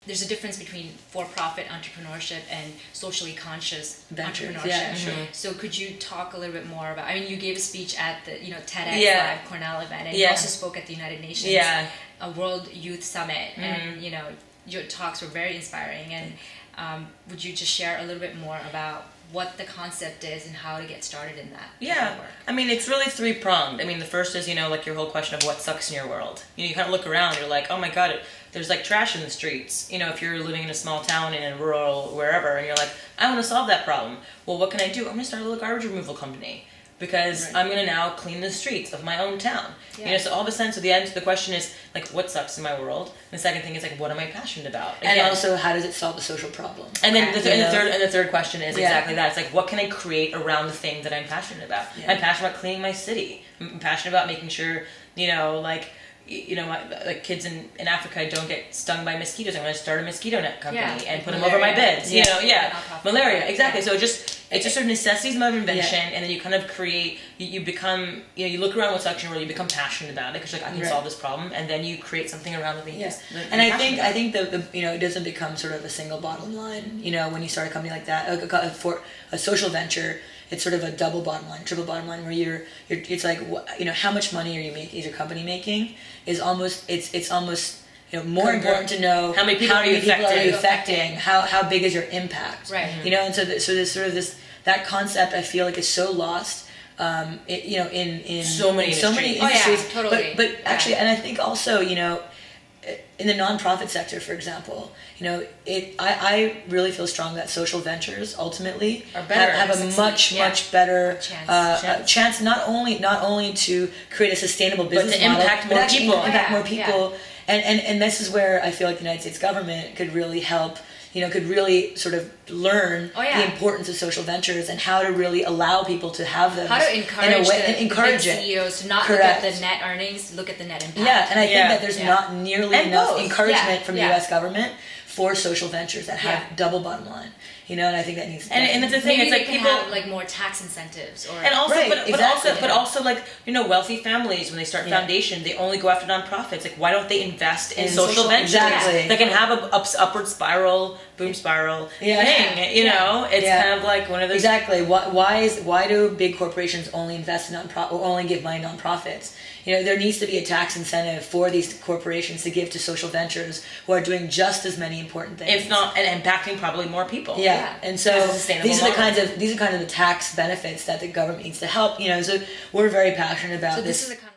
there's a difference between for-profit entrepreneurship and socially conscious Ventures, entrepreneurship. yeah, sure. So could you talk a little bit more about, I mean, you gave a speech at the, TEDx Live Cornell event, and you also spoke at the United Nations World Youth Summit, and, your talks were very inspiring, and would you just share a little bit more about what the concept is and how to get started in that work? I mean, it's really three-pronged. I mean, the first is, like your whole question of what sucks in your world. You kind of look around, you're like, oh my God, there's like trash in the streets. If you're living in a small town in a rural wherever, and you're like, I want to solve that problem. Well, what can I do? I'm going to start a little garbage removal company, because I'm going to now clean the streets of my own town. So all of a sudden, so the question is, like, what sucks in my world? And the second thing is, like, what am I passionate about? Again, and also, how does it solve a social problem? And then the third question is exactly that. It's like, what can I create around the thing that I'm passionate about? I'm passionate about cleaning my city. I'm passionate about making sure, like kids in Africa don't get stung by mosquitoes. I'm going to start a mosquito net company and put them over my beds. Malaria, exactly. So it's just sort of necessities of invention, and then you kind of create. You become, you look around what's actually where you become passionate about it, because like, I can solve this problem, and then you create something around the thing. And I think the it doesn't become sort of a single bottom line. When you start a company like that, for a social venture. It's sort of a double bottom line, triple bottom line, where it's like, how much money are you making? Is your company making? It's almost more important to know how many people are you affecting? How big is your impact? Right. And so there's sort of that concept, I feel like, is so lost. In so many industries. Oh, yeah, totally. But actually, and I think also, in the nonprofit sector, for example, I really feel strong that social ventures ultimately have a much better chance not only to create a sustainable business model, but actually impact more people. And this is where I feel like the United States government could really help. Could really sort of learn the importance of social ventures and how to really allow people to have them. How to encourage the CEOs to not look at the net earnings, look at the net impact. Yeah, and I think that there's not nearly enough encouragement from the U.S. government for social ventures that have double bottom line. And I think that needs. And it's the thing. It's like people have like more tax incentives, or and also, but also like wealthy families, when they start foundation, they only go after nonprofits. Like, why don't they invest in social ventures? Exactly. They can have a upward spiral, boom spiral thing. It's kind of like one of those. Exactly. Why do big corporations only invest in or only give money to nonprofits? There needs to be a tax incentive for these corporations to give to social ventures who are doing just as many important things. If not, and impacting probably more people. And so these are kind of the tax benefits that the government needs to help. So we're very passionate about this. This is the kind of